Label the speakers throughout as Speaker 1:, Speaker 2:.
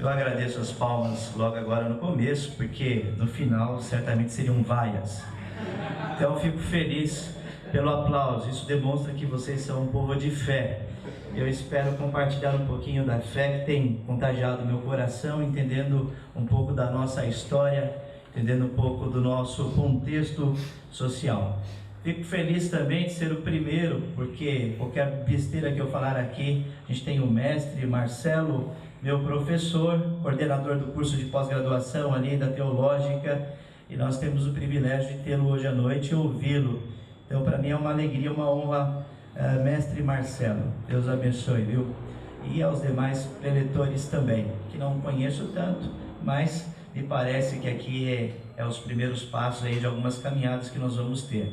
Speaker 1: Eu agradeço as palmas logo agora no começo, porque no final certamente seriam vaias. Então eu fico feliz pelo aplauso, isso demonstra que vocês são um povo de fé. Eu espero compartilhar um pouquinho da fé que tem contagiado meu coração, entendendo um pouco da nossa história, entendendo um pouco do nosso contexto social. Fico feliz também de ser o primeiro, porque qualquer besteira que eu falar aqui, a gente tem o mestre Marcelo, meu professor, coordenador do curso de pós-graduação ali da Teológica, e nós temos o privilégio de tê-lo hoje à noite e ouvi-lo. Então, para mim é uma alegria, uma honra, mestre Marcelo. Deus abençoe, viu? E aos demais preletores também, que não conheço tanto, mas me parece que aqui é os primeiros passos aí de algumas caminhadas que nós vamos ter.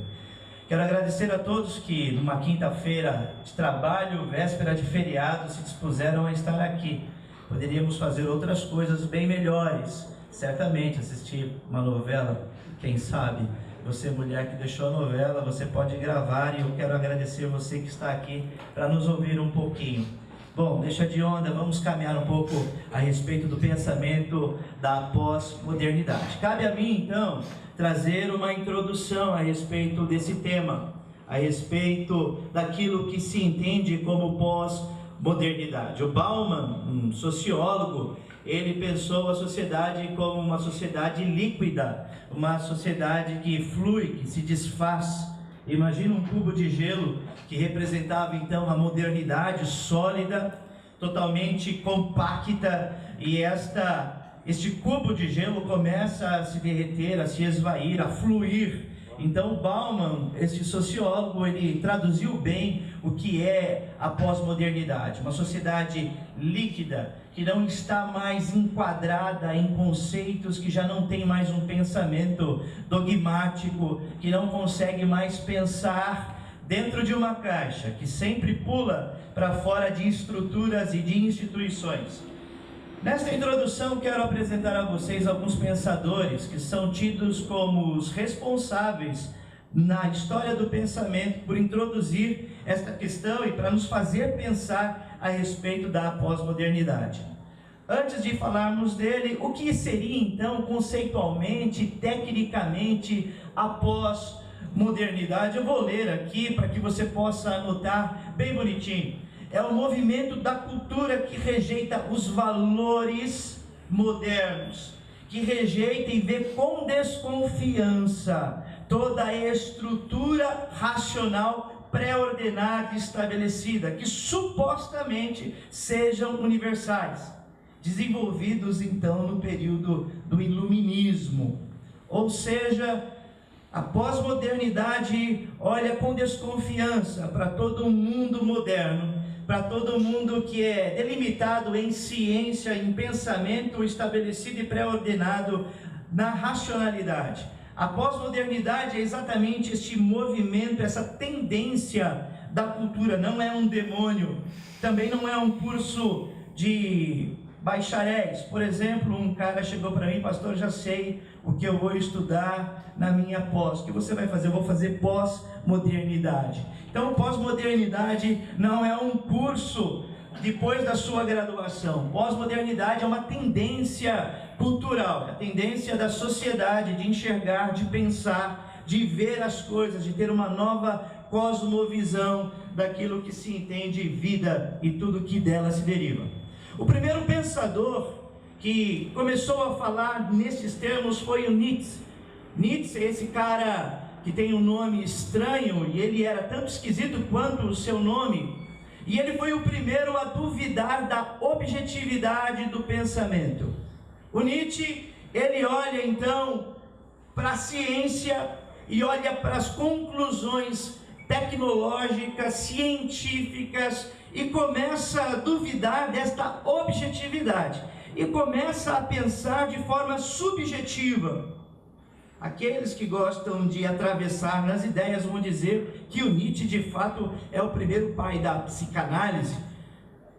Speaker 1: Quero agradecer a todos que numa quinta-feira de trabalho, véspera de feriado, se dispuseram a estar aqui. Poderíamos fazer outras coisas bem melhores, certamente assistir uma novela, quem sabe. Você, mulher que deixou a novela, você pode gravar, e eu quero agradecer você que está aqui para nos ouvir um pouquinho. Bom, deixa de onda, vamos caminhar um pouco a respeito do pensamento da pós-modernidade. Cabe a mim, então, trazer uma introdução a respeito desse tema, a respeito daquilo que se entende como pós-modernidade. O Bauman, um sociólogo, ele pensou a sociedade como uma sociedade líquida, uma sociedade que flui, que se desfaz. Imagina um cubo de gelo que representava então a modernidade sólida, totalmente compacta, e este cubo de gelo começa a se derreter, a se esvair, a fluir. Então Bauman, este sociólogo, ele traduziu bem o que é a pós-modernidade, uma sociedade líquida, que não está mais enquadrada em conceitos, que já não tem mais um pensamento dogmático, que não consegue mais pensar dentro de uma caixa, que sempre pula para fora de estruturas e de instituições. Nesta introdução, quero apresentar a vocês alguns pensadores que são tidos como os responsáveis na história do pensamento por introduzir esta questão e para nos fazer pensar a respeito da pós-modernidade. Antes de falarmos dele, o que seria então conceitualmente, tecnicamente, a pós-modernidade? Eu vou ler aqui para que você possa anotar bem bonitinho. É o movimento da cultura que rejeita os valores modernos, que rejeita e vê com desconfiança toda a estrutura racional pré-ordenada e estabelecida, que supostamente sejam universais, desenvolvidos então no período do Iluminismo. Ou seja, a pós-modernidade olha com desconfiança para todo o mundo moderno, para todo mundo que é delimitado em ciência, em pensamento estabelecido e pré-ordenado na racionalidade. A pós-modernidade é exatamente este movimento, essa tendência da cultura. Não é um demônio, também não é um curso de bacharéis. Por exemplo, um cara chegou para mim: pastor, já sei o que eu vou estudar na minha pós. O que você vai fazer? Eu vou fazer pós-modernidade. Então, pós-modernidade não é um curso depois da sua graduação. Pós-modernidade é uma tendência cultural, a tendência da sociedade de enxergar, de pensar, de ver as coisas, de ter uma nova cosmovisão daquilo que se entende vida e tudo que dela se deriva. O primeiro pensador que começou a falar nesses termos foi o Nietzsche. Nietzsche é esse cara que tem um nome estranho, e ele era tanto esquisito quanto o seu nome, e ele foi o primeiro a duvidar da objetividade do pensamento. O Nietzsche, ele olha então para a ciência e olha para as conclusões tecnológicas, científicas, e começa a duvidar desta objetividade, e começa a pensar de forma subjetiva. Aqueles que gostam de atravessar nas ideias vão dizer que o Nietzsche de fato é o primeiro pai da psicanálise,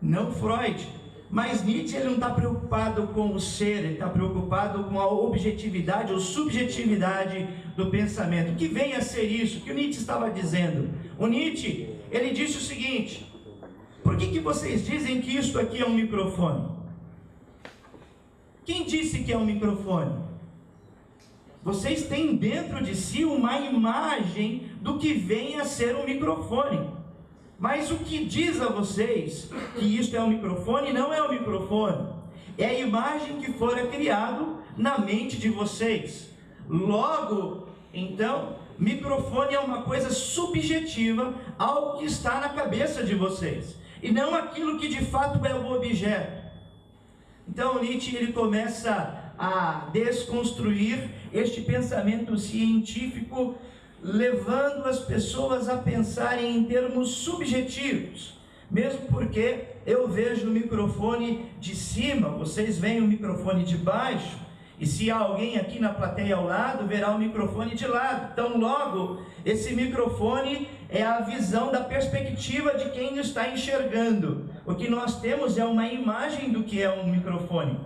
Speaker 1: não Freud. Mas Nietzsche, ele não está preocupado com o ser, ele está preocupado com a objetividade ou subjetividade do pensamento. O que vem a ser isso? O que o Nietzsche estava dizendo? O Nietzsche, ele disse o seguinte: por que vocês dizem que isso aqui é um microfone? Quem disse que é um microfone? Vocês têm dentro de si uma imagem do que vem a ser um microfone. Mas o que diz a vocês que isto é um microfone não é um microfone. É a imagem que fora criado na mente de vocês. Logo, então, microfone é uma coisa subjetiva ao que está na cabeça de vocês, e não aquilo que de fato é o objeto. Então Nietzsche ele começa a desconstruir este pensamento científico, levando as pessoas a pensarem em termos subjetivos, mesmo porque eu vejo o microfone de cima, vocês veem o microfone de baixo, e se há alguém aqui na plateia ao lado, verá o microfone de lado. Então logo, esse microfone é a visão da perspectiva de quem está enxergando. O que nós temos é uma imagem do que é um microfone,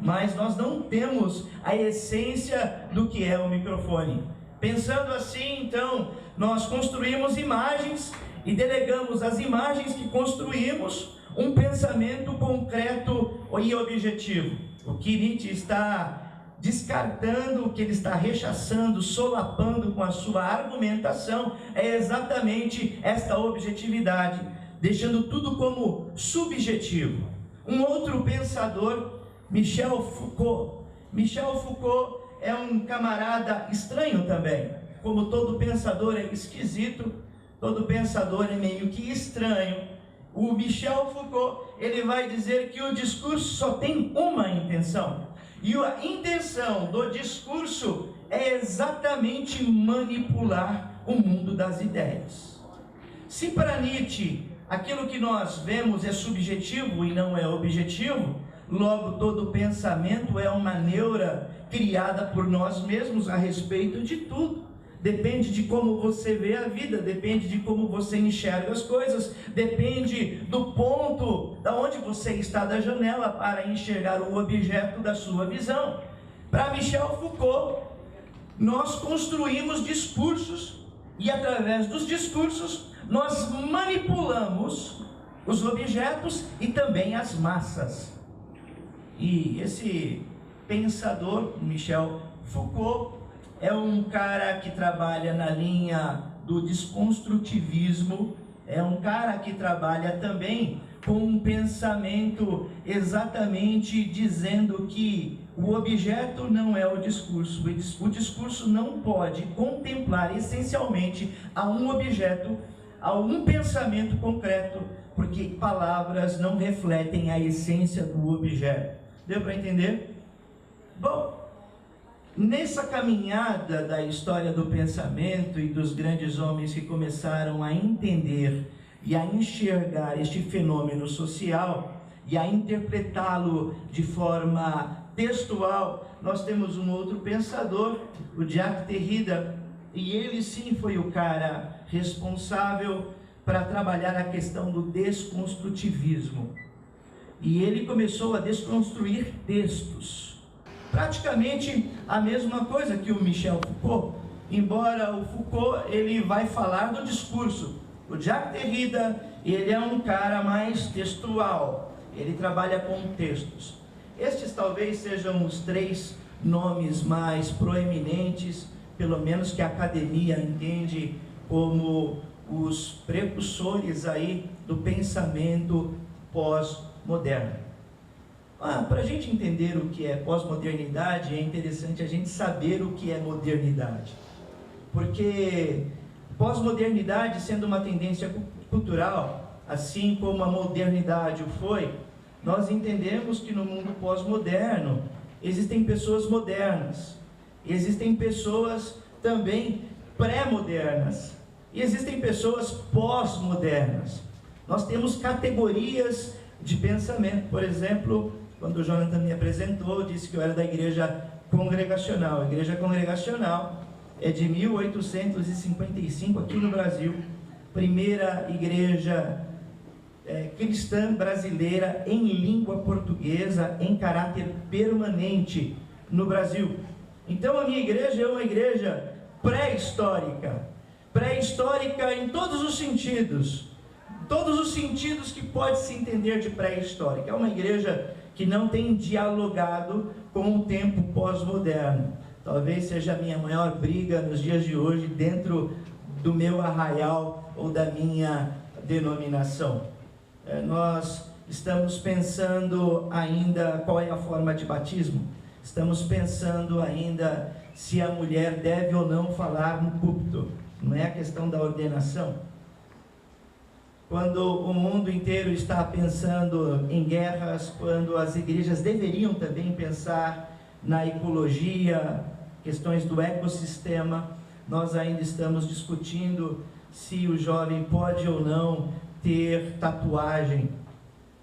Speaker 1: mas nós não temos a essência do que é um microfone. Pensando assim, então, nós construímos imagens e delegamos às imagens que construímos um pensamento concreto e objetivo. O que Nietzsche está descartando, o que ele está rechaçando, solapando com a sua argumentação, é exatamente esta objetividade, deixando tudo como subjetivo. Um outro pensador, Michel Foucault. Michel Foucault é um camarada estranho também. Como todo pensador é esquisito, todo pensador é meio que estranho. O Michel Foucault, ele vai dizer que o discurso só tem uma intenção. E a intenção do discurso é exatamente manipular o mundo das ideias. Se para Nietzsche aquilo que nós vemos é subjetivo e não é objetivo, logo todo pensamento é uma neura criada por nós mesmos a respeito de tudo. Depende de como você vê a vida, depende de como você enxerga as coisas, depende do ponto da onde você está da janela para enxergar o objeto da sua visão. Para Michel Foucault, nós construímos discursos e através dos discursos nós manipulamos os objetos e também as massas. E esse pensador, Michel Foucault, é um cara que trabalha na linha do desconstrutivismo, é um cara que trabalha também com um pensamento exatamente dizendo que o objeto não é o discurso não pode contemplar essencialmente a um objeto, a um pensamento concreto, porque palavras não refletem a essência do objeto. Deu para entender? Bom, nessa caminhada da história do pensamento e dos grandes homens que começaram a entender e a enxergar este fenômeno social e a interpretá-lo de forma textual, nós temos um outro pensador, o Jacques Derrida, e ele sim foi o cara responsável para trabalhar a questão do desconstrutivismo. E ele começou a desconstruir textos. Praticamente a mesma coisa que o Michel Foucault, embora o Foucault ele vai falar do discurso. O Jacques Derrida, ele é um cara mais textual, ele trabalha com textos. Estes talvez sejam os três nomes mais proeminentes, pelo menos que a academia entende como os precursores aí do pensamento pós-moderno. Para a gente entender o que é pós-modernidade, é interessante a gente saber o que é modernidade. Porque pós-modernidade, sendo uma tendência cultural, assim como a modernidade o foi, nós entendemos que no mundo pós-moderno existem pessoas modernas, existem pessoas também pré-modernas, e existem pessoas pós-modernas. Nós temos categorias de pensamento. Por exemplo, quando o Jonathan me apresentou, disse que eu era da igreja congregacional. A igreja congregacional é de 1855 aqui no Brasil, primeira igreja cristã brasileira em língua portuguesa, em caráter permanente no Brasil. Então a minha igreja é uma igreja pré-histórica em todos os sentidos, todos os sentidos que pode se entender de pré-histórica. É uma igreja que não tem dialogado com o tempo pós-moderno. Talvez seja a minha maior briga nos dias de hoje dentro do meu arraial ou da minha denominação. Nós estamos pensando ainda qual é a forma de batismo. Estamos pensando ainda se a mulher deve ou não falar no púlpito. Não é a questão da ordenação. Quando o mundo inteiro está pensando em guerras, quando as igrejas deveriam também pensar na ecologia, questões do ecossistema, nós ainda estamos discutindo se o jovem pode ou não ter tatuagem,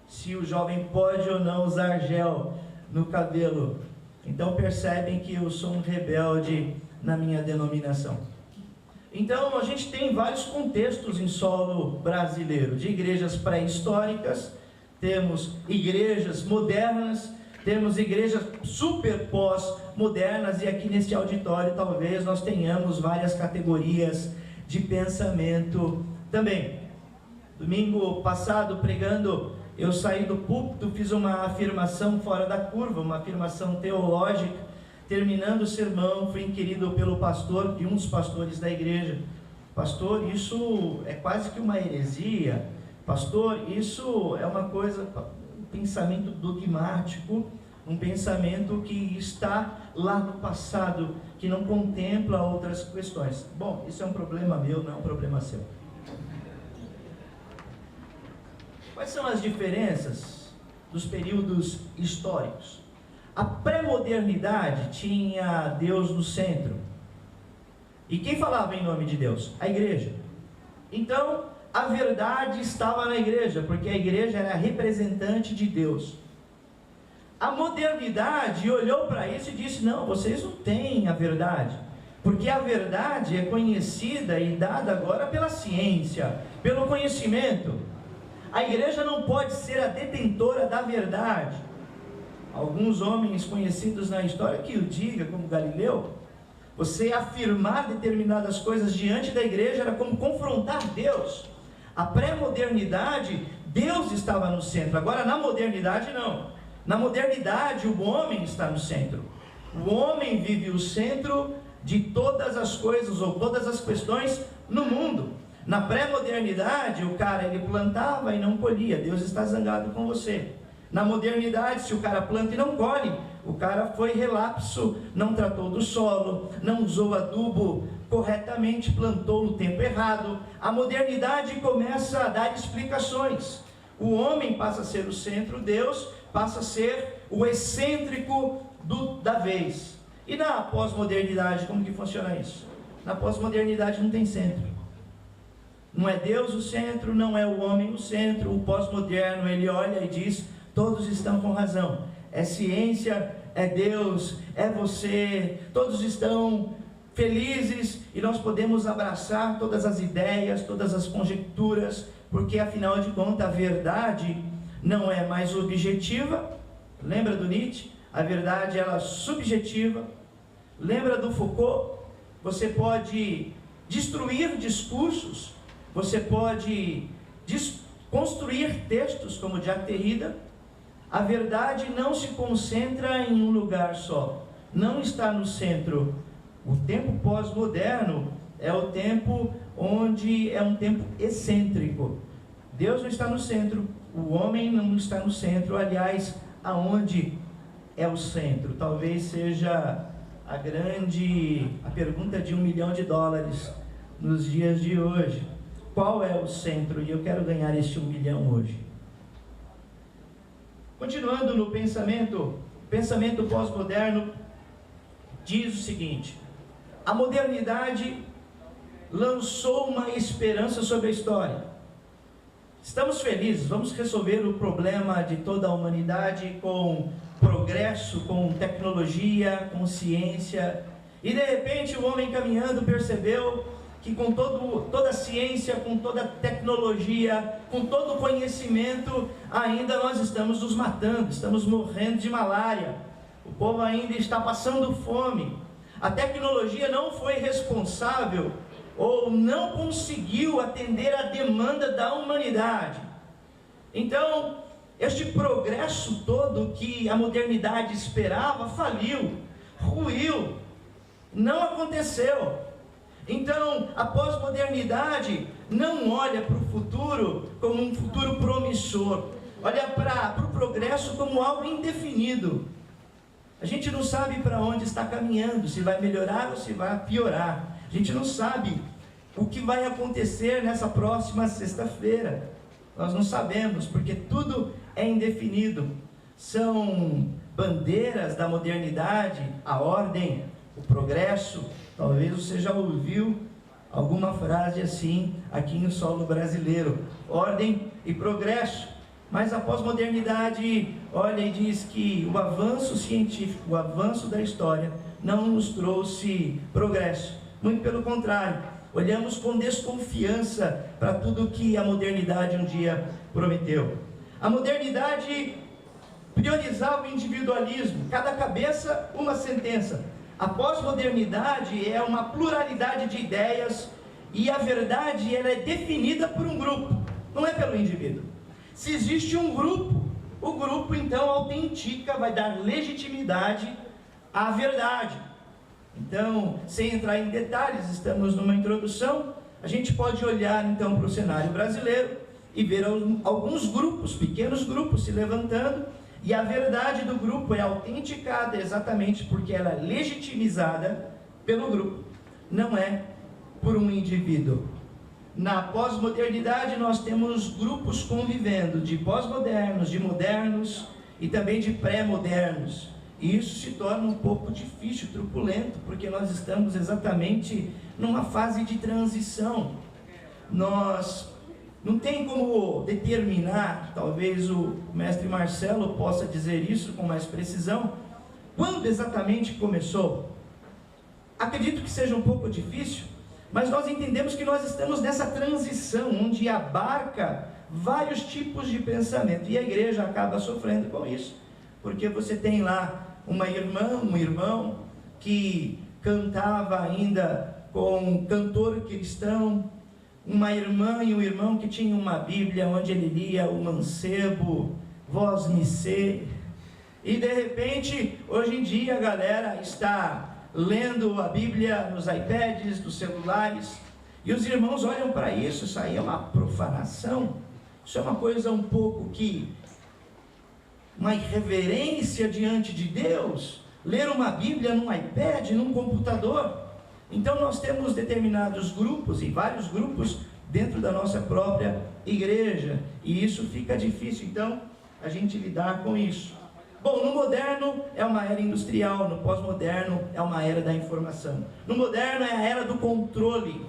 Speaker 1: se o jovem pode ou não usar gel no cabelo. Então percebem que eu sou um rebelde na minha denominação. Então a gente tem vários contextos em solo brasileiro, de igrejas pré-históricas, temos igrejas modernas, temos igrejas super pós-modernas, e aqui neste auditório talvez nós tenhamos várias categorias de pensamento também. Domingo passado, pregando, eu saí do púlpito, fiz uma afirmação fora da curva, uma afirmação teológica. Terminando o sermão, fui inquirido pelo pastor, de um dos pastores da igreja: pastor, isso é quase que uma heresia, pastor, isso é uma coisa, um pensamento dogmático, um pensamento que está lá no passado, que não contempla outras questões. Bom, isso é um problema meu, não é um problema seu. Quais são as diferenças dos períodos históricos? A pré-modernidade tinha Deus no centro. E quem falava em nome de Deus? A igreja. Então, a verdade estava na igreja, porque a igreja era a representante de Deus. A modernidade olhou para isso e disse: não, vocês não têm a verdade, porque a verdade é conhecida e dada agora pela ciência, pelo conhecimento. A igreja não pode ser a detentora da verdade. Alguns homens conhecidos na história que o diga, como Galileu, você afirmar determinadas coisas diante da igreja era como confrontar Deus. A pré-modernidade, Deus estava no centro. Agora na modernidade não. Na modernidade o homem está no centro. O homem vive o centro de todas as coisas ou todas as questões no mundo. Na pré-modernidade o cara ele plantava e não colhia. Deus está zangado com você. Na modernidade, se o cara planta e não colhe, o cara foi relapso, não tratou do solo, não usou adubo corretamente, plantou no tempo errado. A modernidade começa a dar explicações. O homem passa a ser o centro, Deus passa a ser o excêntrico da vez. E na pós-modernidade, como que funciona isso? Na pós-modernidade não tem centro. Não é Deus o centro, não é o homem o centro. O pós-moderno, ele olha e diz: todos estão com razão, é ciência, é Deus, é você, todos estão felizes e nós podemos abraçar todas as ideias, todas as conjecturas, porque afinal de contas a verdade não é mais objetiva. Lembra do Nietzsche? A verdade ela é subjetiva. Lembra do Foucault? Você pode destruir discursos, você pode construir textos como Jacques Derrida. A verdade não se concentra em um lugar só, não está no centro. O tempo pós-moderno é o tempo onde é um tempo excêntrico. Deus não está no centro, o homem não está no centro. Aliás, aonde é o centro? Talvez seja a pergunta de $1 milhão nos dias de hoje. Qual é o centro? E eu quero ganhar este 1 milhão hoje. Continuando no pensamento pós-moderno diz o seguinte: a modernidade lançou uma esperança sobre a história. Estamos felizes, vamos resolver o problema de toda a humanidade com progresso, com tecnologia, com ciência. E de repente o homem caminhando percebeu que com toda a ciência, com toda a tecnologia, com todo o conhecimento, ainda nós estamos nos matando, estamos morrendo de malária, o povo ainda está passando fome. A tecnologia não foi responsável ou não conseguiu atender a demanda da humanidade. Então, este progresso todo que a modernidade esperava faliu, ruiu, não aconteceu. Então, a pós-modernidade não olha para o futuro como um futuro promissor, olha para o progresso como algo indefinido. A gente não sabe para onde está caminhando, se vai melhorar ou se vai piorar. A gente não sabe o que vai acontecer nessa próxima sexta-feira. Nós não sabemos, porque tudo é indefinido. São bandeiras da modernidade, a ordem, o progresso. Talvez você já ouviu alguma frase assim aqui no solo brasileiro: ordem e progresso. Mas a pós-modernidade olha e diz que o avanço científico, o avanço da história não nos trouxe progresso. Muito pelo contrário, olhamos com desconfiança para tudo que a modernidade um dia prometeu. A modernidade priorizava o individualismo, cada cabeça uma sentença. A pós-modernidade é uma pluralidade de ideias e a verdade ela é definida por um grupo, não é pelo indivíduo. Se existe um grupo, o grupo então autentica, vai dar legitimidade à verdade. Então, sem entrar em detalhes, estamos numa introdução, a gente pode olhar então para o cenário brasileiro e ver alguns grupos, pequenos grupos se levantando, e a verdade do grupo é autenticada exatamente porque ela é legitimizada pelo grupo, não é por um indivíduo. Na pós-modernidade nós temos grupos convivendo, de pós-modernos, de modernos e também de pré-modernos. E isso se torna um pouco difícil, truculento, porque nós estamos exatamente numa fase de transição. Nós não tem como determinar, talvez o mestre Marcelo possa dizer isso com mais precisão, quando exatamente começou. Acredito que seja um pouco difícil, mas nós entendemos que nós estamos nessa transição, onde abarca vários tipos de pensamento, e a igreja acaba sofrendo com isso, porque você tem lá uma irmã, um irmão, que cantava ainda com um cantor cristão, uma irmã e um irmão que tinha uma Bíblia, onde ele lia o mancebo, vós me sei, e de repente, hoje em dia a galera está lendo a Bíblia nos iPads, nos celulares, e os irmãos olham para isso aí é uma profanação, isso é uma coisa um pouco que, uma irreverência diante de Deus, ler uma Bíblia num iPad, num computador. Então nós temos determinados grupos, e vários grupos dentro da nossa própria igreja, e isso fica difícil, então, a gente lidar com isso. Bom, no moderno é uma era industrial, no pós-moderno é uma era da informação. No moderno é a era do controle.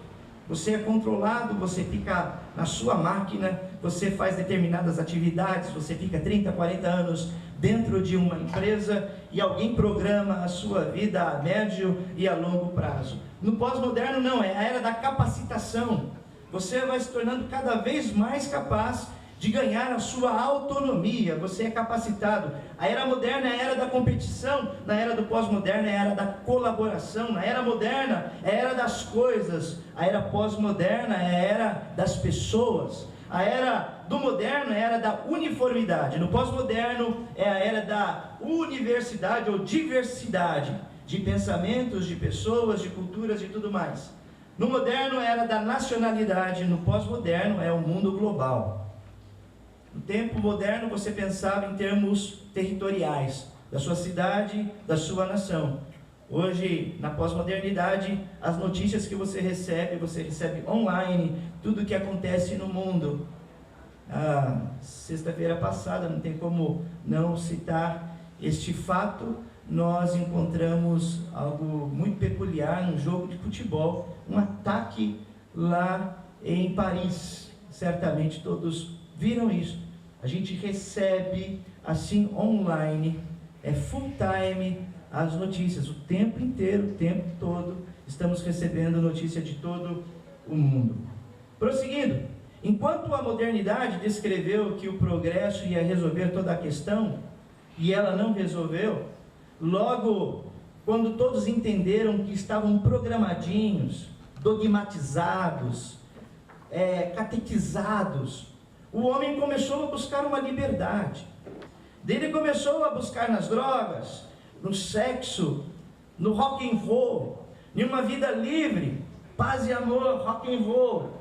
Speaker 1: Você é controlado, você fica na sua máquina, você faz determinadas atividades, você fica 30, 40 anos dentro de uma empresa e alguém programa a sua vida a médio e a longo prazo. No pós-moderno não, é a era da capacitação. Você vai se tornando cada vez mais capaz de ganhar a sua autonomia, você é capacitado. A era moderna é a era da competição, na era do pós-moderno é a era da colaboração, na era moderna é a era das coisas, a era pós-moderna é a era das pessoas, a era do moderno é a era da uniformidade, no pós-moderno é a era da universidade ou diversidade de pensamentos, de pessoas, de culturas e tudo mais. No moderno é a era da nacionalidade, no pós-moderno é o mundo global. No tempo moderno você pensava em termos territoriais, da sua cidade, da sua nação. Hoje, na pós-modernidade, as notícias que você recebe online, tudo o que acontece no mundo. Sexta-feira passada, não tem como não citar este fato, nós encontramos algo muito peculiar num jogo de futebol, um ataque lá em Paris. Certamente todos viram isso. A gente recebe assim online, é full time as notícias, o tempo inteiro, o tempo todo, estamos recebendo notícia de todo o mundo. Prosseguindo, enquanto a modernidade descreveu que o progresso ia resolver toda a questão, e ela não resolveu, logo, quando todos entenderam que estavam programadinhos, dogmatizados, catequizados. O homem começou a buscar uma liberdade. Ele começou a buscar nas drogas, no sexo, no rock and roll, em uma vida livre, paz e amor, rock and roll.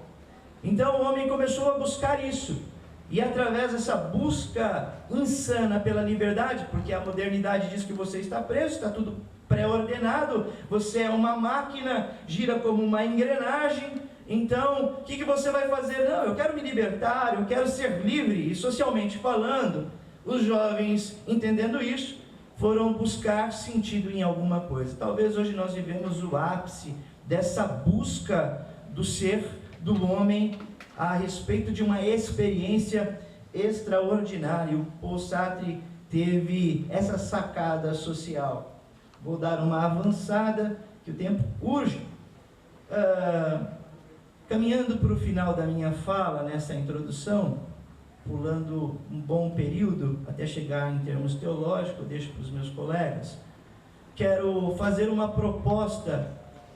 Speaker 1: Então o homem começou a buscar isso. E através dessa busca insana pela liberdade, porque a modernidade diz que você está preso, está tudo pré-ordenado, você é uma máquina, gira como uma engrenagem. Então, o que você vai fazer? Não, eu quero me libertar, eu quero ser livre. E socialmente falando, os jovens, entendendo isso, foram buscar sentido em alguma coisa. Talvez hoje nós vivemos o ápice dessa busca do ser, do homem, a respeito de uma experiência extraordinária. O Paul Sartre teve essa sacada social. Vou dar uma avançada, que o tempo urge. Caminhando para o final da minha fala, nessa introdução, pulando um bom período, até chegar em termos teológicos, eu deixo para os meus colegas, quero fazer uma proposta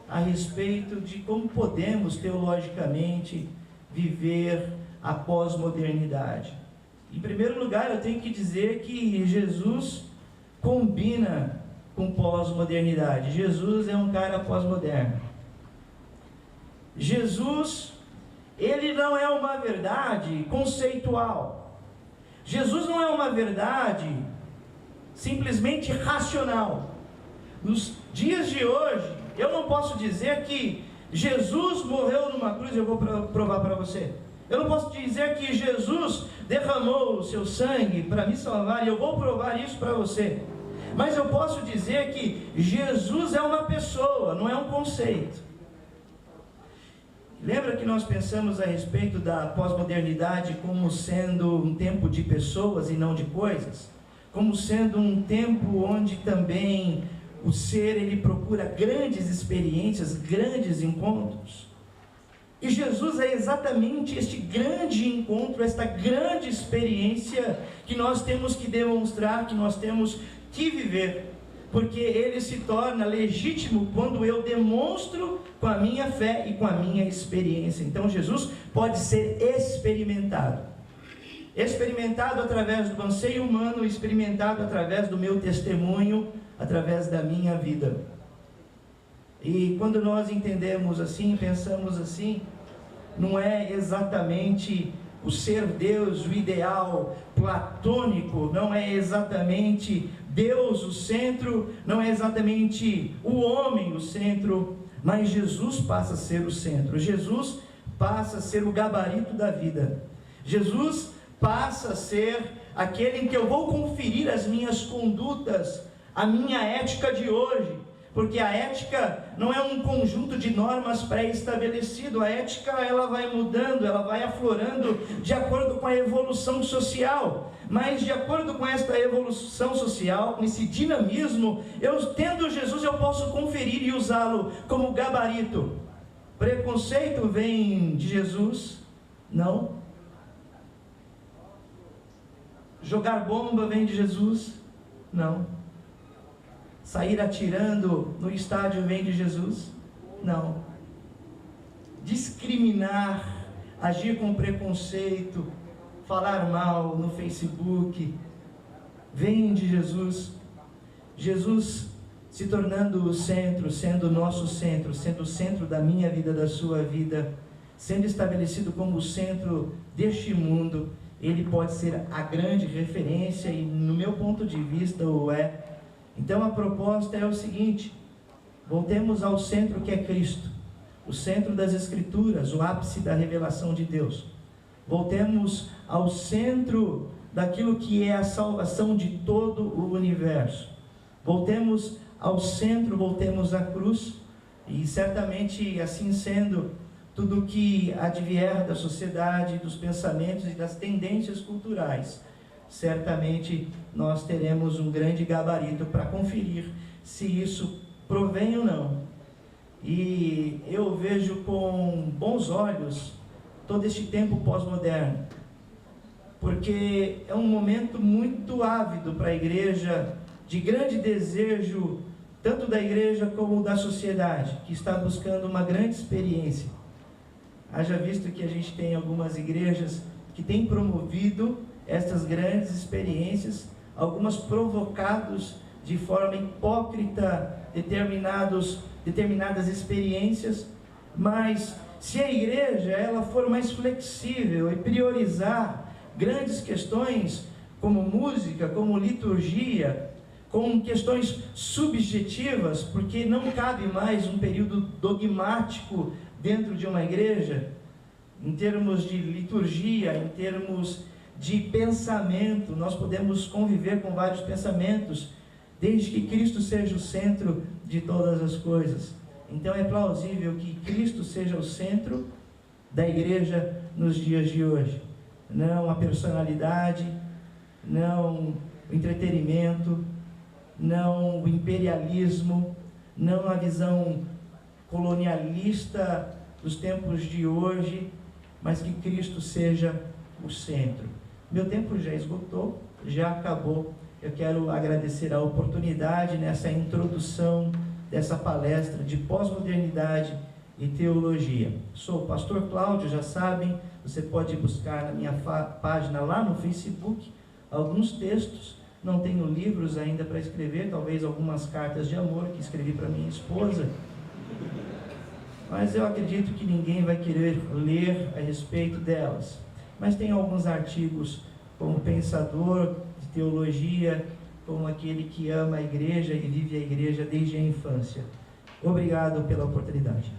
Speaker 1: a respeito de como podemos, teologicamente, viver a pós-modernidade. Em primeiro lugar, eu tenho que dizer que Jesus combina com pós-modernidade. Jesus é um cara pós-moderno. Jesus, ele não é uma verdade conceitual. Jesus não é uma verdade simplesmente racional. Nos dias de hoje, eu não posso dizer que Jesus morreu numa cruz, eu vou provar para você. Eu não posso dizer que Jesus derramou o seu sangue para me salvar, e eu vou provar isso para você. Mas eu posso dizer que Jesus é uma pessoa, não é um conceito. Lembra que nós pensamos a respeito da pós-modernidade como sendo um tempo de pessoas e não de coisas? Como sendo um tempo onde também o ser, ele procura grandes experiências, grandes encontros. E Jesus é exatamente este grande encontro, esta grande experiência que nós temos que demonstrar, que nós temos que viver. Porque ele se torna legítimo quando eu demonstro com a minha fé e com a minha experiência. Então Jesus pode ser experimentado. Experimentado através do anseio humano, experimentado através do meu testemunho, através da minha vida. E quando nós entendemos assim, pensamos assim, não é exatamente o ser Deus, o ideal platônico, não é exatamente Deus o centro, não é exatamente o homem o centro, mas Jesus passa a ser o centro. Jesus passa a ser o gabarito da vida. Jesus passa a ser aquele em que eu vou conferir as minhas condutas, a minha ética de hoje, porque a ética não é um conjunto de normas pré-estabelecido. A ética, ela vai mudando, ela vai aflorando de acordo com a evolução social, mas de acordo com esta evolução social, com esse dinamismo, eu tendo Jesus, eu posso conferir e usá-lo como gabarito. Preconceito vem de Jesus? Não. Jogar bomba vem de Jesus? Não. Sair atirando no estádio vem de Jesus? Não. Discriminar, agir com preconceito, falar mal no Facebook, vem de Jesus. Jesus se tornando o centro, sendo o nosso centro, sendo o centro da minha vida, da sua vida, sendo estabelecido como o centro deste mundo, ele pode ser a grande referência, e no meu ponto de vista o é. Então a proposta é o seguinte: voltemos ao centro que é Cristo, o centro das Escrituras, o ápice da revelação de Deus. Voltemos ao centro daquilo que é a salvação de todo o universo. Voltemos ao centro, voltemos à cruz, e certamente assim sendo, tudo que advier da sociedade, dos pensamentos e das tendências culturais, certamente nós teremos um grande gabarito para conferir se isso provém ou não. E eu vejo com bons olhos todo este tempo pós-moderno, porque é um momento muito ávido para a igreja, de grande desejo tanto da igreja como da sociedade, que está buscando uma grande experiência. Haja visto que a gente tem algumas igrejas que têm promovido estas grandes experiências, algumas provocados de forma hipócrita determinadas experiências, mas se a igreja ela for mais flexível e priorizar grandes questões como música, como liturgia, com questões subjetivas, porque não cabe mais um período dogmático dentro de uma igreja, em termos de liturgia, em termos de pensamento, nós podemos conviver com vários pensamentos, desde que Cristo seja o centro de todas as coisas. Então é plausível que Cristo seja o centro da igreja nos dias de hoje. Não a personalidade, não o entretenimento, não o imperialismo, não a visão colonialista dos tempos de hoje, mas que Cristo seja o centro. Meu tempo já esgotou, já acabou. Eu quero agradecer a oportunidade nessa introdução dessa palestra de pós-modernidade e teologia. Sou o pastor Cláudio, já sabem, você pode buscar na minha página lá no Facebook alguns textos. Não tenho livros ainda para escrever, talvez algumas cartas de amor que escrevi para minha esposa, mas eu acredito que ninguém vai querer ler a respeito delas. Mas tem alguns artigos como pensador de teologia, como aquele que ama a igreja e vive a igreja desde a infância. Obrigado pela oportunidade.